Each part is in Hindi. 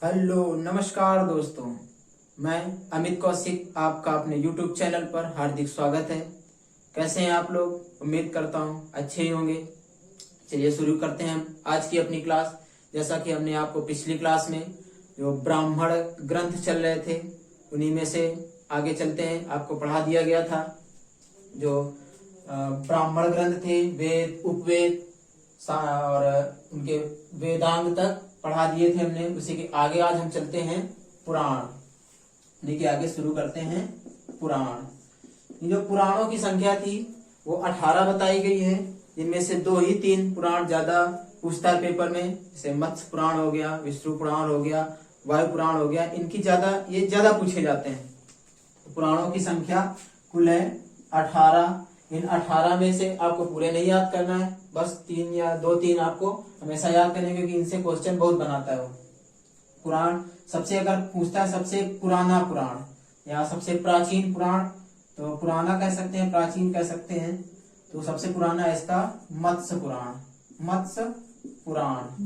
हेलो नमस्कार दोस्तों, मैं अमित कौशिक आपका अपने YouTube चैनल पर हार्दिक स्वागत है। कैसे हैं आप लोग? उम्मीद करता हूँ अच्छे ही होंगे। चलिए शुरू करते हैं हम आज की अपनी क्लास। जैसा कि हमने आपको पिछली क्लास में जो ब्राह्मण ग्रंथ चल रहे थे उन्हीं में से आगे चलते हैं। आपको पढ़ा दिया गया था जो ब्राह्मण ग्रंथ थे, वेद, उपवेद और उनके वेदांग तक पढ़ा दिए थे हमने। उसी के आगे आज हम चलते हैं पुराण। देखिए आगे शुरू करते हैं पुराण। ये जो पुराणों की संख्या थी वो 18 बताई गई है, जिनमें से 2 ही 3 पुराण ज्यादा पूछता है पेपर में, जैसे मत्स्य पुराण हो गया, विष्णु पुराण हो गया, वायु पुराण हो गया। इनकी ये ज्यादा पूछे जाते हैं। तो पुराणों की संख्या कुल है 18। इन 18 में से आपको पूरे नहीं याद करना है, बस 3 या 2-3 आपको हमेशा याद करने, क्योंकि इनसे क्वेश्चन बहुत बनाता है वो। पुराण सबसे अगर पूछता है सबसे पुराना पुराण या सबसे प्राचीन पुराण, तो पुराना कह सकते हैं, प्राचीन कह सकते हैं। तो सबसे पुराना है इसका मत्स्य पुराण। मत्स्य पुराण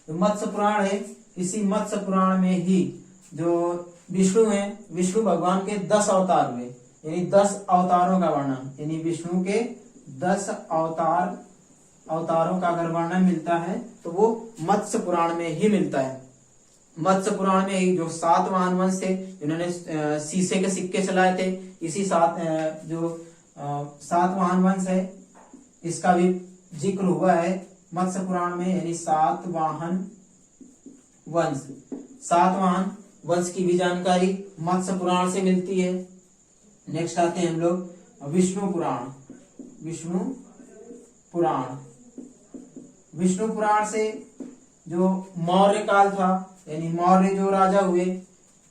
जो मत्स्य पुराण है, इसी मत्स्य पुराण में ही जो विष्णु है, विष्णु भगवान के 10 अवतार हुए, यानी 10 अवतारों का वर्णन, यानी विष्णु के 10 अवतारों का अगर वर्णन मिलता है तो वो मत्स्य पुराण में ही मिलता है। मत्स्य पुराण में ही जो 7 वाहन वंश थे जिन्होंने शीशे के सिक्के चलाए थे, इसी 7 वाहन वंश है, इसका भी जिक्र हुआ है मत्स्य पुराण में, यानी 7 वाहन वंश। 7 वाहन वंश की भी जानकारी मत्स्य पुराण से मिलती है। नेक्स्ट आते हैं हम लोग विष्णु पुराण। विष्णु पुराण, विष्णु पुराण से जो मौर्य काल था, यानी मौर्य जो राजा हुए,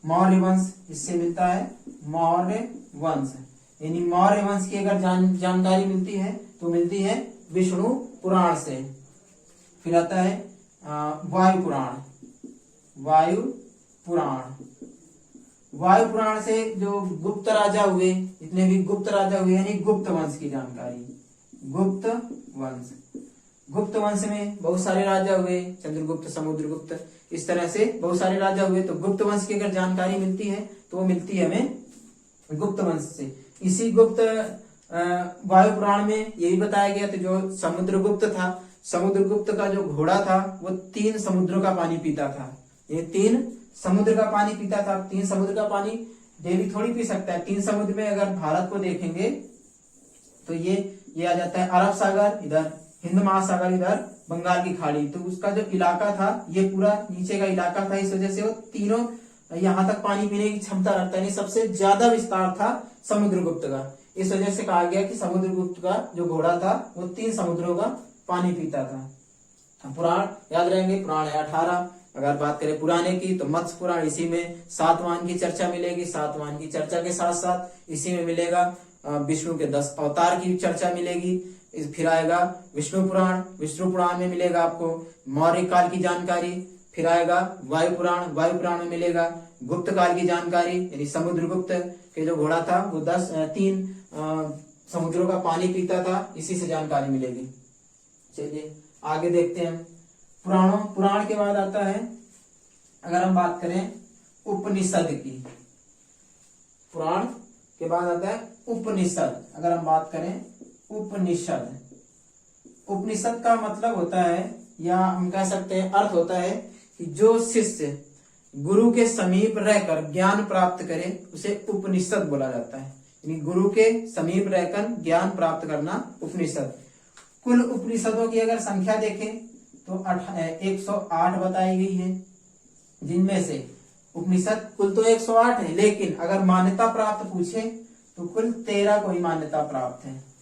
मौर्य वंश, इससे मिलता है मौर्य वंश। यानी मौर्य वंश की अगर जानकारी मिलती है तो मिलती है विष्णु पुराण से। फिर आता है वायु पुराण। वायु पुराण, वायु पुराण से जो गुप्त राजा हुए, जितने भी गुप्त राजा हुए, यानी गुप्त वंश की जानकारी। गुप्त वंश, गुप्त वंश में बहुत सारे राजा हुए, चंद्रगुप्त, समुद्रगुप्त, इस तरह से बहुत सारे राजा हुए। तो गुप्त वंश की अगर जानकारी मिलती है तो वो मिलती है हमें गुप्त वंश से। इसी गुप्त वायु पुराण में यही बताया गया था जो समुद्रगुप्त था, समुद्रगुप्त का जो घोड़ा था वो 3 समुद्रों का पानी पीता था। ये 3 समुद्र का पानी पीता था। 3 समुद्र का पानी डेली थोड़ी पी सकता है। 3 समुद्र में अगर भारत को देखेंगे तो ये आ जाता है अरब सागर, इधर हिंद महासागर, इधर बंगाल की खाड़ी। तो उसका जो इलाका था ये पूरा नीचे का इलाका था, इस वजह से वो तीनों यहाँ तक पानी पीने की क्षमता रखता है। सबसे ज्यादा विस्तार था समुद्रगुप्त का, इस वजह से कहा गया कि समुद्रगुप्त का जो घोड़ा था वो 3 समुद्रों का पानी पीता था। पुराण याद रहेंगे, पुराण है 18। अगर बात करें पुराने की तो मत्स्य पुराण, इसी में 7 वाहन की चर्चा मिलेगी। 7 वाहन की चर्चा के साथ साथ इसी में मिलेगा विष्णु के 10 अवतार की चर्चा मिलेगी। फिर आएगा विष्णु पुराण। विष्णु पुराण में मिलेगा आपको मौर्य काल की जानकारी। फिर आएगा वायु पुराण। वायु पुराण में मिलेगा गुप्त काल की जानकारी, यानी समुद्रगुप्त के जो घोड़ा था वो 3 समुद्रों का पानी पीता था, इसी से जानकारी मिलेगी। चलिए आगे देखते हैं। पुराण के बाद आता है, अगर हम बात करें उपनिषद की, पुराण के बाद आता है उपनिषद। अगर हम बात करें उपनिषद, उपनिषद का मतलब होता है, या हम कह सकते हैं अर्थ होता है कि जो शिष्य गुरु के समीप रहकर ज्ञान प्राप्त करे उसे उपनिषद बोला जाता है। यानी गुरु के समीप रहकर ज्ञान प्राप्त करना उपनिषद। कुल उपनिषदों की अगर संख्या देखें तो 108 बताई गई है, जिनमें से उपनिषद कुल तो 108 है, लेकिन अगर मान्यता प्राप्त पूछे तो कुल 13 को ही मान्यता प्राप्त है।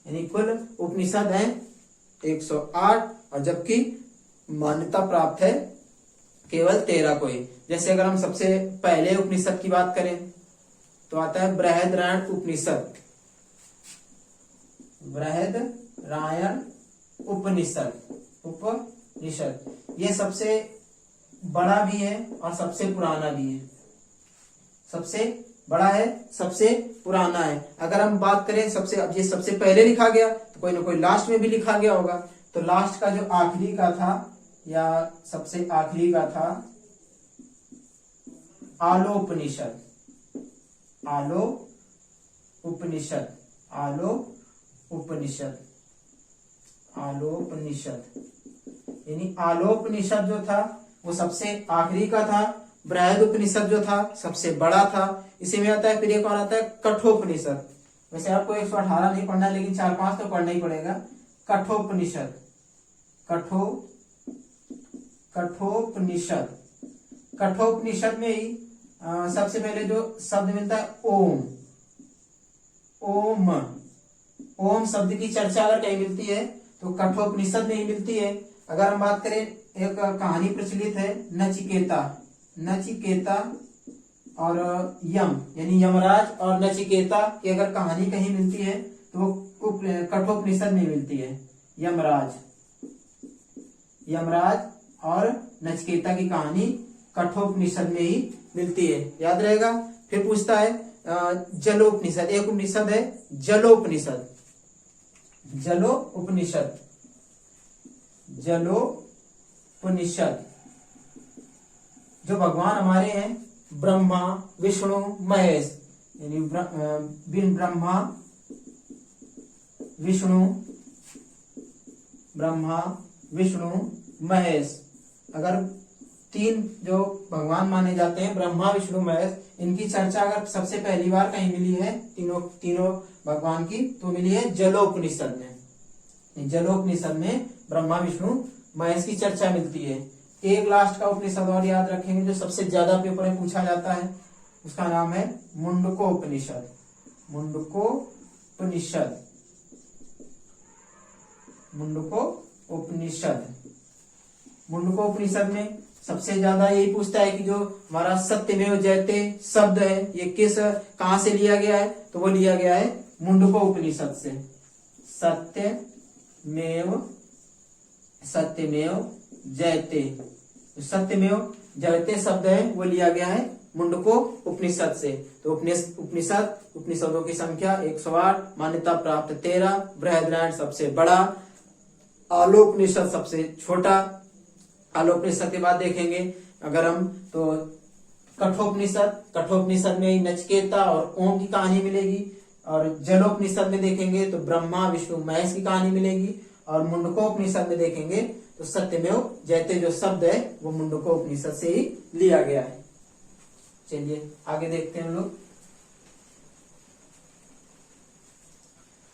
यानी कुल उपनिषद है 108, और जबकि मान्यता प्राप्त है केवल 13 को ही। जैसे अगर हम सबसे पहले उपनिषद की बात करें तो आता है बृहदरायण उपनिषद। बृहदरायण उपनिषद, ये सबसे बड़ा भी है और सबसे पुराना भी है। सबसे बड़ा है, सबसे पुराना है। अगर हम बात करें अब ये सबसे पहले लिखा गया तो कोई ना कोई लास्ट में भी लिखा गया होगा। तो लास्ट का जो आखिरी का था, या सबसे आखिरी का था, आलोपनिषद, आलो उपनिषद, आलो उपनिषद, आलोपनिषद। यानी आलोपनिषद जो था वो सबसे आखिरी का था, बृहद उपनिषद जो था सबसे बड़ा था, इसी में आता है। फिर एक और आता है कठोपनिषद। वैसे आपको 118 नहीं पढ़ना, लेकिन 4-5 तो पढ़ना ही पड़ेगा। कठोपनिषद, कठोपनिषद। कठोपनिषद में ही सबसे पहले जो शब्द मिलता है ओम, ओम, ओम शब्द की चर्चा अगर कहीं मिलती है तो कठोपनिषद में ही मिलती है। अगर हम बात करें, एक कहानी प्रचलित है नचिकेता, नचिकेता और यम, यानी यमराज और नचिकेता की अगर कहानी कहीं मिलती है तो वो कठोपनिषद में मिलती है। यमराज, यमराज और नचिकेता की कहानी कठोपनिषद में ही मिलती है, याद रहेगा। फिर पूछता है जलोपनिषद, एक उपनिषद है जलोपनिषद, जलोपनिषद, जलोपनिषद। जो भगवान हमारे हैं ब्रह्मा विष्णु महेश, यानी ब्रह्मा विष्णु, ब्रह्मा विष्णु महेश, अगर तीन जो भगवान माने जाते हैं ब्रह्मा विष्णु महेश, इनकी चर्चा अगर सबसे पहली बार कहीं मिली है तीनों भगवान की, तो मिली है जलोपनिषद में। जलोपनिषद में ब्रह्मा विष्णु महेश की चर्चा मिलती है। एक लास्ट का उपनिषद और याद रखेंगे जो सबसे ज्यादा पेपर में पूछा जाता है, उसका नाम है मुंडकोपनिषद, मुंडकोपनिषद, मुंडकोपनिषद। मुंडकोपनिषद में सबसे ज्यादा यही पूछता है कि जो हमारा सत्यमेव जयते शब्द है ये कहां से लिया गया है, तो वो लिया गया है मुंडकोपनिषद से। सत्यमेव जयते, सत्यमेव जयते शब्द है वो लिया गया है मुंडको उपनिषद से। तो उपनिषदों की संख्या 108, मान्यता प्राप्त 13, बृहदरायण सबसे बड़ा, आलोपनिषद सबसे छोटा। आलोपनिषद के बाद देखेंगे अगर हम तो कठोपनिषद, कठोपनिषद में नचिकेता और ओम की कहानी मिलेगी, और जलोपनिषद में देखेंगे तो ब्रह्मा विष्णु महेश की कहानी मिलेगी, और मुंडकोपनिषद में देखेंगे तो सत्यमेव जयते जो शब्द है वो मुंडकोपनिषद से ही लिया गया है। चलिए आगे देखते हैं हम लोग।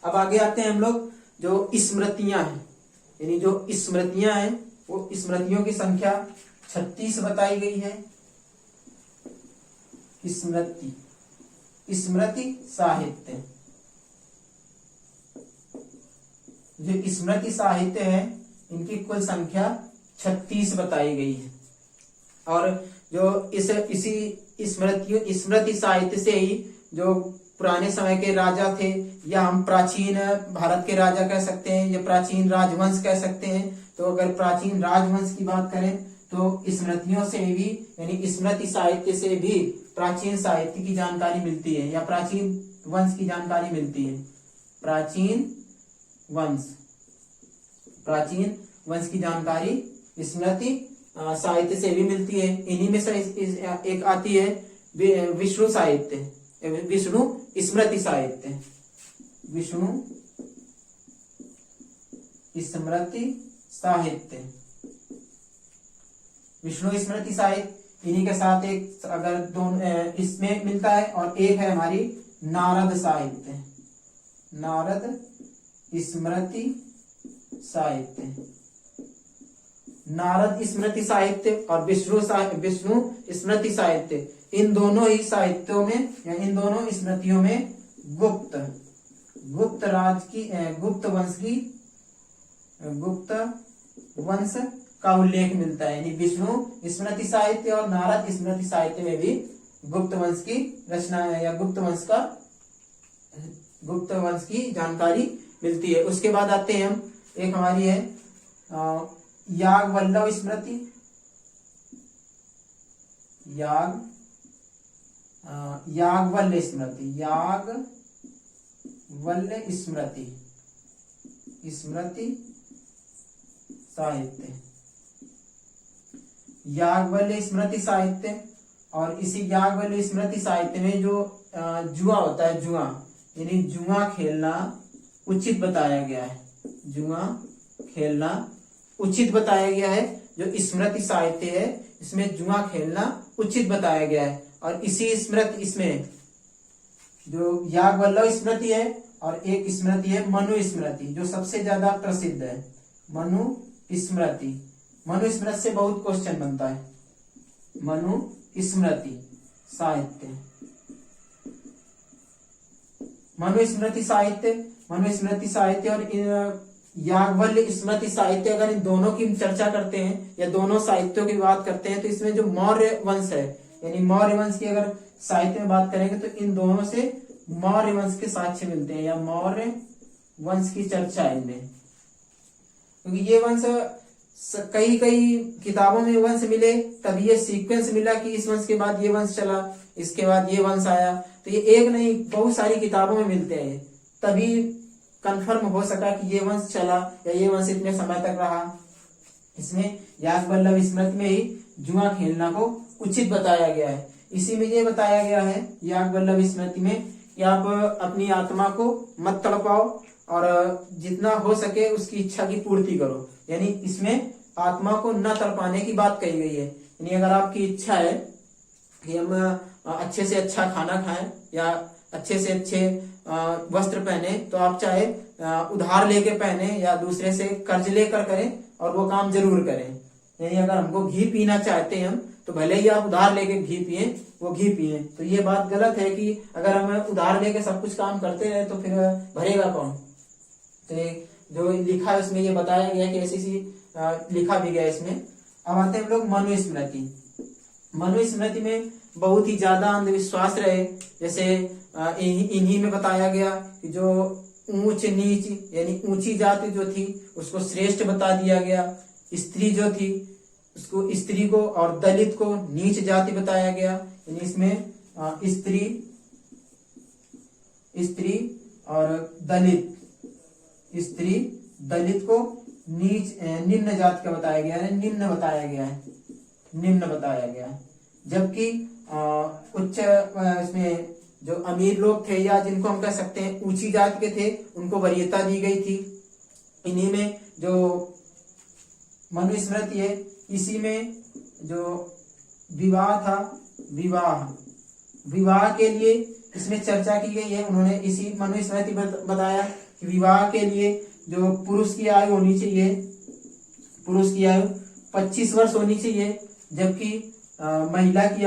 अब आगे आते हैं हम लोग जो स्मृतियां हैं, यानी जो स्मृतियां हैं वो स्मृतियों की संख्या 36 बताई गई है। स्मृति, स्मृति साहित्य, जो स्मृति साहित्य है इनकी कुल संख्या 36 बताई गई है। और जो इसी स्मृति साहित्य से ही जो पुराने समय के राजा थे, या हम प्राचीन भारत के राजा कह सकते हैं, या प्राचीन राजवंश कह सकते हैं। तो अगर प्राचीन राजवंश की बात करें तो स्मृतियों से भी, यानी स्मृति साहित्य से भी प्राचीन साहित्य की जानकारी मिलती है, या प्राचीन वंश की जानकारी मिलती है। प्राचीन वंश की जानकारी स्मृति साहित्य से भी मिलती है। इन्हीं में से एक आती है विष्णु साहित्य, विष्णु स्मृति साहित्य, विष्णु स्मृति साहित्य, विष्णु स्मृति साहित्य। इन्हीं के साथ एक अगर दोनों इसमें मिलता है, और एक है हमारी नारद साहित्य, नारद स्मृति साहित्य। नारद स्मृति साहित्य और विष्णु स्मृति साहित्य, इन दोनों ही साहित्यों में या इन दोनों स्मृतियों में गुप्त वंश का उल्लेख मिलता है। यानी विष्णु स्मृति साहित्य और नारद स्मृति साहित्य में भी गुप्त वंश की रचना या गुप्त वंश की जानकारी मिलती है। उसके बाद आते हैं हम, एक हमारी है याज्ञवल्क्य स्मृति, याज्ञवल्क्य स्मृति, स्मृति साहित्य, याज्ञवल्क्य स्मृति साहित्य। और इसी याज्ञवल्क्य स्मृति साहित्य में जो जुआ होता है, जुआ यानी जुआ खेलना उचित बताया गया है। जुआ खेलना उचित बताया गया है। जो स्मृति साहित्य है इसमें जुआ खेलना उचित बताया गया है। और इसी स्मृति, इसमें जो याज्ञवल्क्य स्मृति है और एक स्मृति है मनु स्मृति, जो सबसे ज्यादा प्रसिद्ध है, मनु स्मृति। मनु स्मृति से बहुत क्वेश्चन बनता है। मनु स्मृति साहित्य, मनु स्मृति साहित्य, मनु स्मृति साहित्य और याज्ञवल्क्य स्मृति साहित्य, अगर इन दोनों की चर्चा करते हैं या दोनों साहित्यों की बात करते हैं तो इसमें जो मौर्य वंश है, यानी मौर्य वंश की अगर साहित्य में बात करेंगे तो इन दोनों से मौर्य वंश के साक्ष्य मिलते हैं या मौर्य वंश की चर्चा है इनमें। क्योंकि ये वंश कई कई किताबों में वंश मिले, तभी ये सीक्वेंस मिला कि इस वंश के बाद ये वंश चला, इसके बाद ये वंश आया। तो ये एक नहीं बहुत सारी किताबों में मिलते हैं, तभी कंफर्म हो सका कि ये वंश चला या ये वंश इतने समय तक रहा। इसमें याज्ञवल्क्य स्मृति में ही जुआ खेलना को उचित बताया गया है। इसी में ये बताया गया है याज्ञवल्क्य स्मृति में कि आप अपनी आत्मा को मत तड़पाओ और जितना हो सके उसकी इच्छा की पूर्ति करो। यानी इसमें आत्मा को न तड़पाने की बात कही गई है। यानी अगर आपकी इच्छा है कि हम अच्छे से अच्छा खाना खाएं या अच्छे से अच्छे वस्त्र पहने, तो आप चाहे उधार लेके पहने या दूसरे से कर्ज लेकर करें और वो काम जरूर करें। यानी अगर हमको घी पीना चाहते हैं हम, तो भले ही आप उधार लेके घी पिए, वो घी पिए। तो ये बात गलत है कि अगर हम उधार लेके सब कुछ काम करते रहे तो फिर भरेगा कौन। तो जो लिखा है उसमें ये बताया गया कि ऐसी लिखा भी गया इसमें। अब आते हैं हम लोग मनु स्मृति। मनु स्मृति में बहुत ही ज्यादा अंधविश्वास रहे। जैसे इन्हीं में बताया गया कि जो ऊंच नीच यानी ऊंची जाति जो थी उसको श्रेष्ठ बता दिया गया, स्त्री जो थी उसको, स्त्री को और दलित को नीच जाति बताया गया। यानी इसमें स्त्री और दलित, स्त्री दलित को नीच निम्न जाति का बताया गया है, निम्न बताया गया है, निम्न बताया गया है। जबकि उच्च इसमें जो अमीर लोग थे या जिनको हम कह सकते हैं ऊंची जाति के थे, उनको वरीयता दी गई थी। इन्हीं में जो मनु स्मृति है, इसी में जो विवाह था, विवाह के लिए इसमें चर्चा की गई है। उन्होंने इसी मनु स्मृति बताया कि विवाह के लिए जो पुरुष की आयु होनी चाहिए, पुरुष की आयु 25 वर्ष होनी चाहिए, जबकि महिला की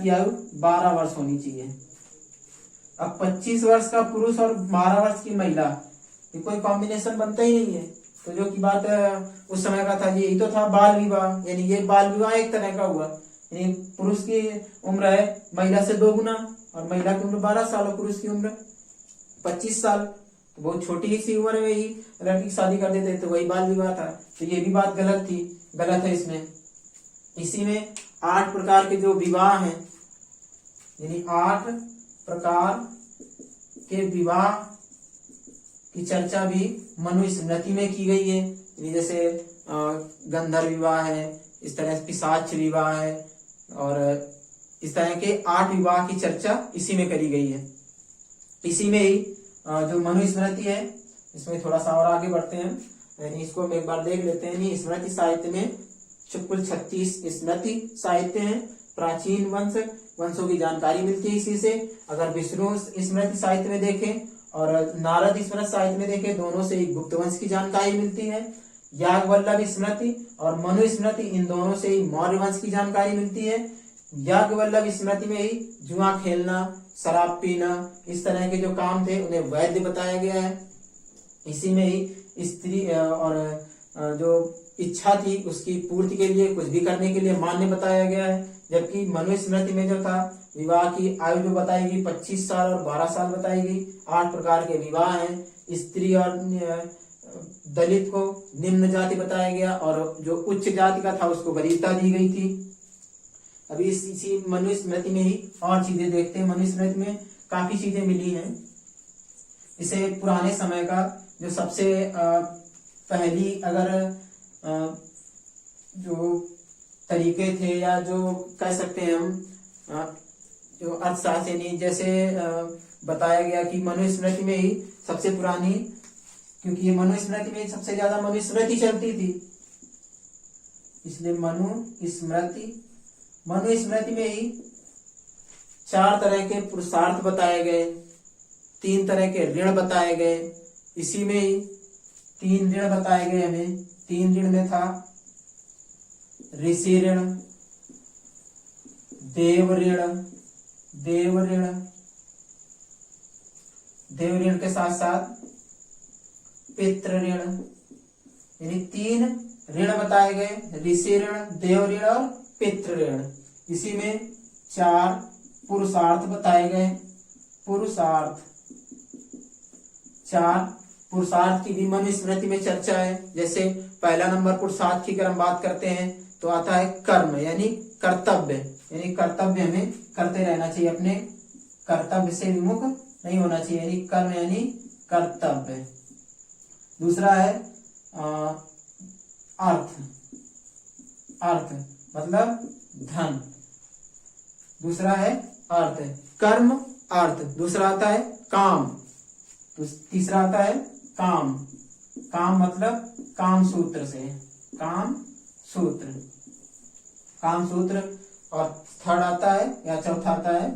आयु 12 वर्ष होनी चाहिए। अब 25 वर्ष का पुरुष और 12 वर्ष की महिला, ये कोई कॉम्बिनेशन बनता ही नहीं है। तो जो की बात उस समय का था, यही तो था बाल विवाह। यानी ये बाल विवाह एक तरह का हुआ। यानी पुरुष की उम्र है महिला से 2 गुना और महिला की उम्र 12 साल और पुरुष की उम्र 25 साल। तो बहुत छोटी सी उम्र में ही लड़की की शादी कर देते, तो वही बाल विवाह था। तो ये भी बात गलत थी, गलत है इसमें। इसी में 8 प्रकार के जो विवाह हैं, यानी 8 प्रकार के विवाह की चर्चा भी मनु स्मृति में की गई है। जैसे गंधर्व विवाह है, इस तरह से पिशाच विवाह है और इस तरह के 8 विवाह की चर्चा इसी में करी गई है। इसी में ही जो मनु स्मृति है, इसमें थोड़ा सा और आगे बढ़ते हैं, यानी इसको हम एक बार देख लेते हैं। स्मृति साहित्य में कुल 36 स्मृति साहित्य हैं। प्राचीन वंशों की जानकारी मिलती है इसी से। अगर विष्णु स्मृति साहित्य में देखें और नारद स्मृति साहित्य में देखें, दोनों से ही गुप्त वंश की जानकारी मिलती है। याज्ञवल्क्य स्मृति और मनु स्मृति, इन दोनों से ही मौर्य वंश की जानकारी मिलती है। याज्ञवल्क्य स्मृति में ही जुआ खेलना, शराब पीना, इस तरह के जो काम थे उन्हें वैध बताया गया है। इसी में ही स्त्री और जो इच्छा थी उसकी पूर्ति के लिए कुछ भी करने के लिए मान्य बताया गया है। जबकि मनु स्मृति में जो था, विवाह की आयु जो बताई गई 25 साल और 12 साल बताई गई। 8 प्रकार के विवाह हैं। स्त्री और दलित को निम्न जाति बताया गया और जो उच्च जाति का था उसको वरीयता दी गई थी। अभी इसी मनु स्मृति में ही और चीजें देखते हैं। मनु स्मृति में काफी चीजें मिली हैं। इसे पुराने समय का जो सबसे पहली अगर जो तरीके थे, या जो कह सकते हैं हम जो अर्थशास्त्र, यानी जैसे बताया गया कि मनुस्मृति में ही सबसे पुरानी, क्योंकि ये मनुस्मृति में सबसे ज्यादा मनुस्मृति चलती थी, इसलिए मनुस्मृति में ही 4 तरह के पुरुषार्थ बताए गए, 3 तरह के ऋण बताए गए। इसी में ही 3 ऋण बताए गए हमें। 3 ऋण में था ऋषि ऋण, देव ऋण के साथ साथ पितृ ऋण, यानी 3 ऋण बताए गए, ऋषि ऋण, देव ऋण और पितृ ऋण। इसी में 4 पुरुषार्थ बताए गए। 4 पुरुषार्थ की भी मनुस्मृति में चर्चा है। जैसे पहला नंबर पुरुषार्थ की अगर हम बात करते हैं तो आता है कर्म, यानी कर्तव्य, यानी कर्तव्य हमें करते रहना चाहिए, अपने कर्तव्य से विमुख नहीं होना चाहिए, यानी कर्म यानी कर्तव्य। दूसरा है अर्थ मतलब धन। दूसरा है अर्थ, कर्म अर्थ। दूसरा आता है काम। तीसरा आता है काम मतलब काम सूत्र से, काम सूत्र। और थर्ड आता है या चौथा आता है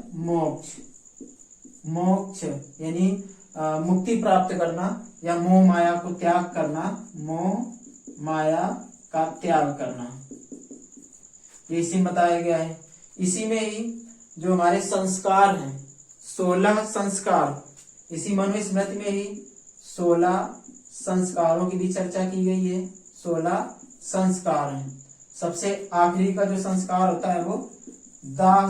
मोक्ष यानी मुक्ति प्राप्त करना या मोह माया को त्याग करना, मोह माया का त्याग करना, ये इसी में बताया गया है। इसी में ही जो हमारे संस्कार हैं, 16 संस्कार, इसी मनुस्मृति में ही 16 संस्कारों की भी चर्चा की गई है। 16 संस्कार हैं। सबसे आखिरी का जो संस्कार होता है वो दाह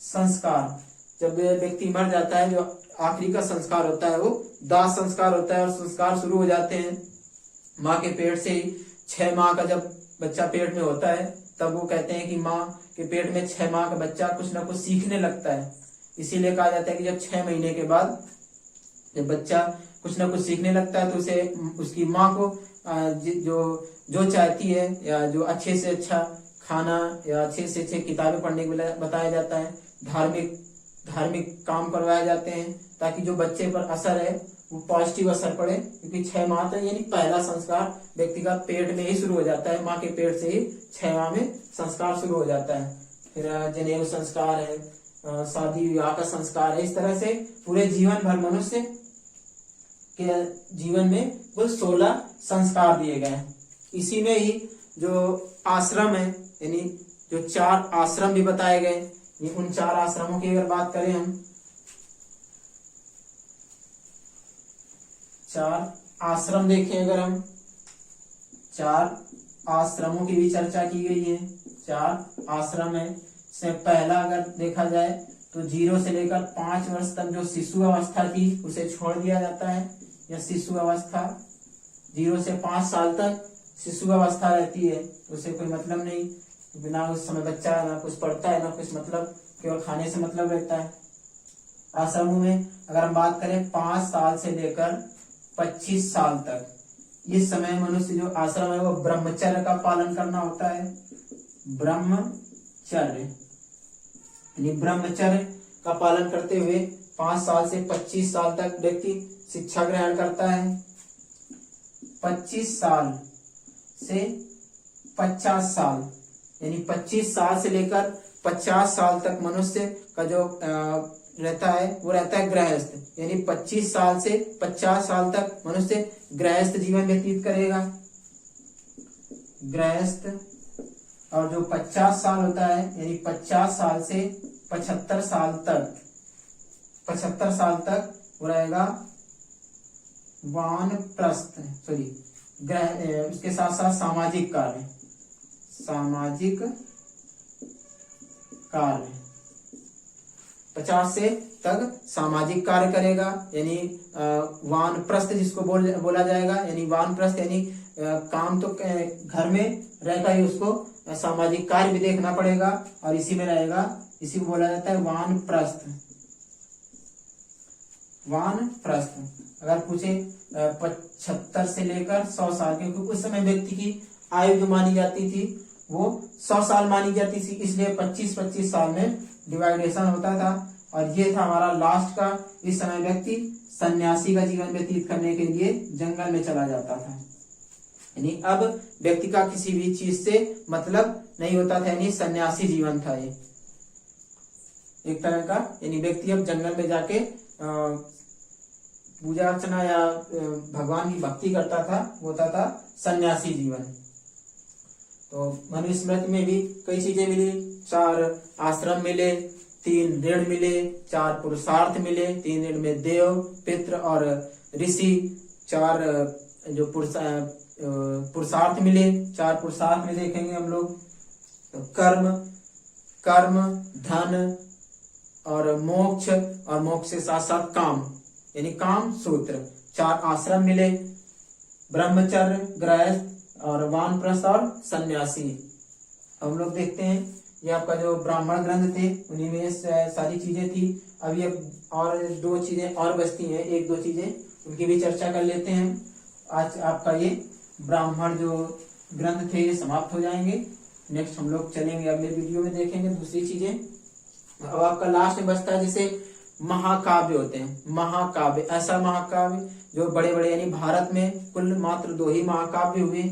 संस्कार। जब व्यक्ति मर जाता है, जो आखिरी का संस्कार होता है वो दाह संस्कार होता है। और संस्कार शुरू हो जाते हैं माँ के पेट से ही। 6 माह का जब बच्चा पेट में होता है तब वो कहते हैं कि माँ के पेट में 6 माह का बच्चा कुछ ना कुछ सीखने लगता है। इसीलिए कहा जाता है कि जब 6 महीने के बाद जब बच्चा कुछ ना कुछ सीखने लगता है तो उसे उसकी माँ को जो चाहती है या जो अच्छे से अच्छा खाना या अच्छे से अच्छे किताबें पढ़ने के लिए बताया जाता है, धार्मिक काम करवाए जाते हैं, ताकि जो बच्चे पर असर है वो पॉजिटिव असर पड़े। क्योंकि 6 माह तक यानी पहला संस्कार व्यक्ति का पेट में ही शुरू हो जाता है, माँ के पेट से ही 6 माह में संस्कार शुरू हो जाता है। फिर जनेऊ संस्कार है, शादी विवाह का संस्कार है। इस तरह से पूरे जीवन भर मनुष्य के जीवन में कुल 16 संस्कार दिए गए हैं। इसी में ही जो आश्रम है, यानी जो 4 आश्रम भी बताए गए, उन 4 आश्रमों की अगर बात करें हम, 4 आश्रम देखें अगर हम, 4 आश्रमों की भी चर्चा की गई है। 4 आश्रम है। इसमें पहला अगर देखा जाए तो 0 से लेकर 5 वर्ष तक जो शिशु अवस्था थी उसे छोड़ दिया जाता है। या शिशु अवस्था 0 से 5 साल तक शिशु अवस्था रहती है, उसे कोई मतलब नहीं, बिना उस समय बच्चा ना कुछ पढ़ता है ना कुछ मतलब, केवल खाने से मतलब रहता है। आश्रमों में अगर हम बात करें 5 साल से लेकर 25 साल तक, इस समय मनुष्य जो आश्रम है वो ब्रह्मचर्य का पालन करना होता है। ब्रह्मचर्य का पालन करते हुए 5 साल से 25 साल तक व्यक्ति शिक्षा ग्रहण करता है। 25 साल से 50 साल यानी 25 साल से लेकर 50 साल तक मनुष्य का जो रहता है वो रहता है गृहस्थ, यानी 25 साल से 50 साल तक मनुष्य गृहस्थ जीवन व्यतीत करेगा, गृहस्थ। और जो 50 साल होता है यानी 50 साल से 75 साल तक वो रहेगा वानप्रस्थ, उसके साथ साथ सामाजिक कार्य 50 से तक सामाजिक कार्य करेगा, यानी वानप्रस्थ जिसको बोला जाएगा, यानी वानप्रस्थ यानी काम तो घर में रहकर ही उसको सामाजिक कार्य भी देखना पड़ेगा और इसी में रहेगा, इसी को बोला जाता है वानप्रस्थ। अगर पूछे 75 से लेकर 100 साल, क्योंकि उस समय व्यक्ति की आयु जो मानी जाती थी वो 100 साल मानी जाती थी, इसलिए 25-25 साल में डिवाइडेशन होता था। और ये था हमारा लास्ट का। इस समय व्यक्ति सन्यासी का जीवन व्यतीत करने के लिए जंगल में चला जाता था। यानी अब व्यक्ति का किसी भी चीज से मतलब नहीं होता था, यानी सन्यासी जीवन था ये एक तरह का। यानी व्यक्ति अब जंगल में जाके पूजा अर्चना या भगवान की भक्ति करता था, होता था सन्यासी जीवन। तो मनुस्मृति में भी कई चीजें मिली, 4 आश्रम मिले, 3 ऋण मिले, 4 पुरुषार्थ मिले, 3 ऋण में देव, पितृ और ऋषि, 4 जो पुरुषार्थ मिले। 4 पुरुषार्थ में देखेंगे हम लोग तो कर्म, धन और मोक्ष, और मोक्ष के साथ साथ काम, यानी काम सूत्र। 4 आश्रम मिले, ब्रह्मचर्य, गृहस्थ और वानप्रस्थ और सन्यासी। हम लोग देखते हैं ये आपका जो ब्राह्मण ग्रंथ थे उन्हीं में सारी चीजें थी। अभी अब और 2 चीजें और बचती हैं, 1-2 चीजें, उनकी भी चर्चा कर लेते हैं। आज आपका ये ब्राह्मण जो ग्रंथ थे ये समाप्त हो जाएंगे। नेक्स्ट हम लोग चलेंगे, अगले वीडियो में देखेंगे दूसरी चीजें। अब आपका लास्ट में बचता है जैसे महाकाव्य होते हैं। महाकाव्य, ऐसा महाकाव्य जो बड़े बड़े, यानी भारत में कुल मात्र 2 ही महाकाव्य हुए।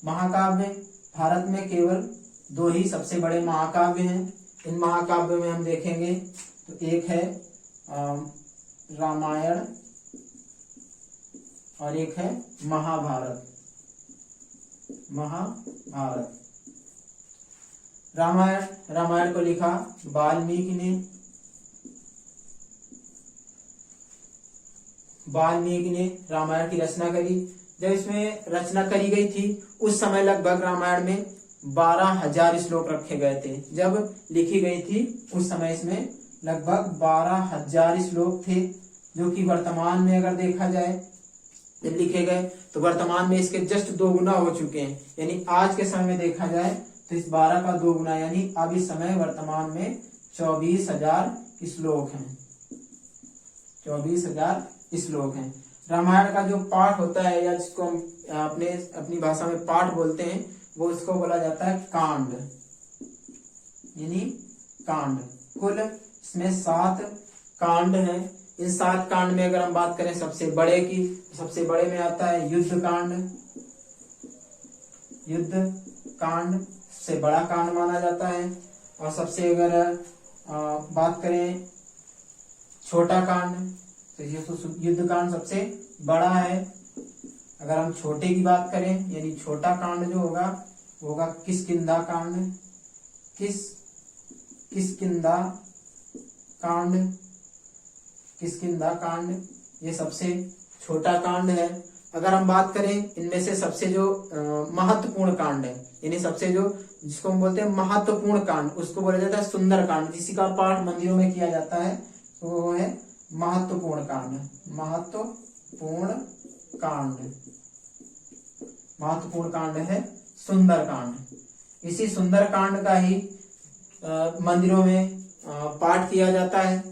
महाकाव्य भारत में केवल 2 ही सबसे बड़े महाकाव्य हैं। इन महाकाव्यों में हम देखेंगे तो एक है रामायण और एक है महाभारत। रामायण को लिखा वाल्मीकि ने रामायण की रचना करी। जब इसमें रचना करी गई थी उस समय लगभग रामायण में 12,000 श्लोक रखे गए थे। जब लिखी गई थी उस समय इसमें लगभग 12,000 श्लोक थे, जो कि वर्तमान में अगर देखा जाए जब लिखे गए तो वर्तमान में इसके जस्ट 2 गुना हो चुके हैं। यानी आज के समय में देखा जाए तो इस 12 का 2 गुना, यानी अब इस समय वर्तमान में 24,000 श्लोक हैं। 24,000 श्लोक हैं। रामायण का जो पाठ होता है, या जिसको हम अपनी भाषा में पाठ बोलते हैं, वो इसको बोला जाता है कांड, यानी कांड। कुल इसमें 7 कांड हैं। इन 7 कांड में अगर हम बात करें सबसे बड़े की, सबसे बड़े में आता है युद्ध कांड सबसे बड़ा कांड माना जाता है। और सबसे अगर बात करें छोटा कांड तो ये युद्ध कांड सबसे बड़ा है। अगर हम छोटे की बात करें, यानी छोटा कांड जो होगा वो होगा किष्किंधा कांड, ये सबसे छोटा कांड है। अगर हम बात करें इनमें से सबसे जो महत्वपूर्ण कांड है, यानी सबसे जो जिसको हम बोलते हैं महत्वपूर्ण कांड, उसको बोला जाता है सुंदर कांड। जिसी का पाठ मंदिरों में किया जाता है तो वो है महत्वपूर्ण कांड है सुंदर कांड। इसी सुंदर कांड का ही मंदिरों में पाठ किया जाता है।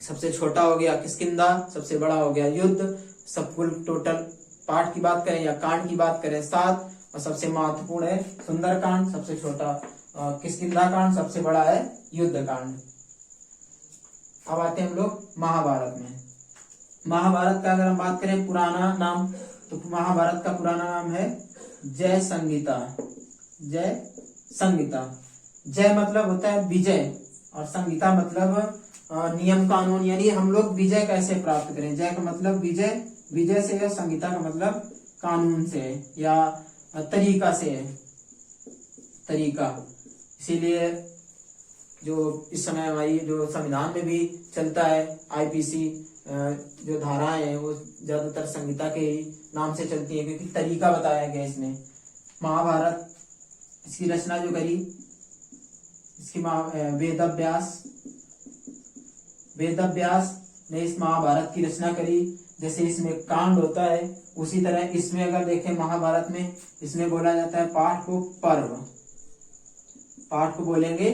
सबसे छोटा हो गया किष्किंधा, सबसे बड़ा हो गया युद्ध। सब कुल टोटल पाठ की बात करें या कांड की बात करें 7, और सबसे महत्वपूर्ण है सुंदर कांड, सबसे छोटा किष्किंधा कांड, सबसे बड़ा है युद्ध कांड। अब आते हैं हम लोग महाभारत में। महाभारत का अगर हम बात करें पुराना नाम, तो महाभारत का पुराना नाम है जय संहिता। जय मतलब होता है विजय, और संहिता मतलब नियम कानून, यानी हम लोग विजय कैसे प्राप्त करें। जय का मतलब विजय से है, संहिता का मतलब कानून से है या तरीका से है, इसीलिए जो इस समय हमारी जो संविधान में भी चलता है आईपीसी जो धाराएं हैं वो ज्यादातर संहिता के ही नाम से चलती है, क्योंकि तरीका बताया गया इसमें। महाभारत इसकी रचना जो करी इसकी वेदव्यास ने इस महाभारत की रचना करी। जैसे इसमें कांड होता है उसी तरह इसमें अगर देखें महाभारत में, इसमें बोला जाता है पाठ को बोलेंगे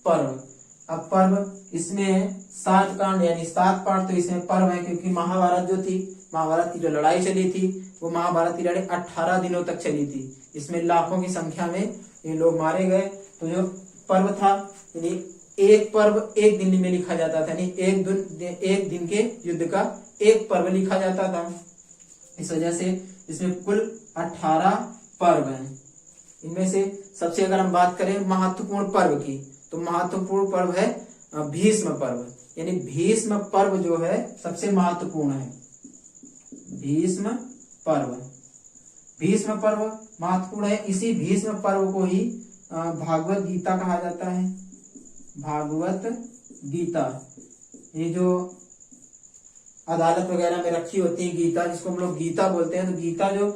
पर्व। अब पर्व इसमें 7 कांड यानी 7 पाठ, तो इसमें पर्व है, क्योंकि महाभारत जो थी महाभारत की जो लड़ाई चली थी वो महाभारत की लड़ाई 18 दिनों तक चली थी। इसमें लाखों की संख्या में ये लोग मारे गए। तो जो पर्व था यानी एक पर्व एक दिन में लिखा जाता था, यानी एक दिन के युद्ध का एक पर्व लिखा जाता था। इस वजह से इसमें कुल 18 पर्व हैं। इनमें से सबसे अगर हम बात करें महत्वपूर्ण पर्व की, तो महत्वपूर्ण पर्व है भीष्म पर्व, यानी भीष्म पर्व जो है सबसे महत्वपूर्ण है। भीष्म पर्व महत्वपूर्ण है। इसी भीष्म पर्व को ही भागवत गीता कहा जाता है। भागवत गीता, ये जो अदालत वगैरह में रखी होती है गीता, जिसको हम लोग गीता बोलते हैं, तो गीता जो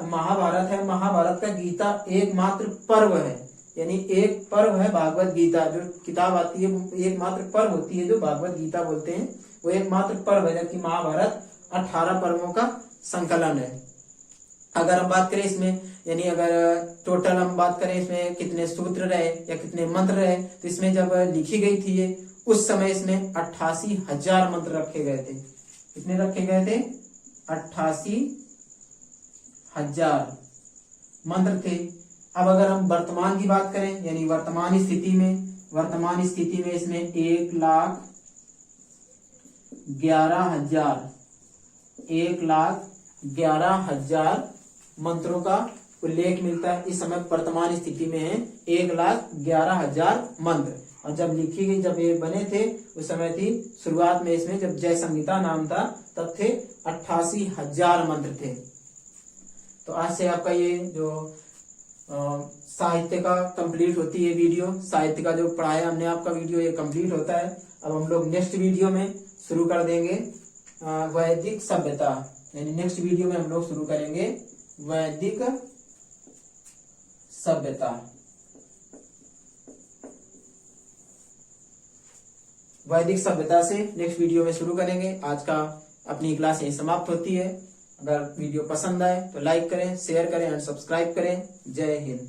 महाभारत है, महाभारत का गीता एकमात्र पर्व है, यानी एक पर्व है भागवत गीता। जो किताब आती है वो एकमात्र पर्व होती है जो भागवत गीता बोलते हैं, वो एकमात्र पर्व है, जबकि महाभारत 18 पर्वों का संकलन है। अगर हम बात करें इसमें, यानी अगर टोटल हम बात करें इसमें कितने सूत्र रहे या कितने मंत्र रहे, तो इसमें जब लिखी गई थी ये, उस समय इसमें 88,000 मंत्र रखे गए थे। कितने रखे गए थे? 88,000 मंत्र थे। अब अगर हम वर्तमान की बात करें, यानी वर्तमान स्थिति में इसमें 1,11,000 मंत्रों का उल्लेख मिलता है। इस समय वर्तमान स्थिति में है 1,11,000 मंत्र। और जब लिखी गई, जब ये बने थे उस समय थी शुरुआत में, इसमें जब जय संहिता नाम था तब थे 88,000 मंत्र थे। तो आज से आपका ये जो साहित्य का कंप्लीट होती है वीडियो, साहित्य का जो पढ़ाया हमने आपका वीडियो, ये कंप्लीट होता है। अब हम लोग नेक्स्ट वीडियो में शुरू कर देंगे वैदिक सभ्यता, यानी नेक्स्ट वीडियो में हम लोग शुरू करेंगे वैदिक सभ्यता। वैदिक सभ्यता से नेक्स्ट वीडियो में शुरू करेंगे। आज का अपनी क्लास यहीं समाप्त होती है। अगर वीडियो पसंद आए तो लाइक करें, शेयर करें एंड सब्सक्राइब करें। जय हिंद।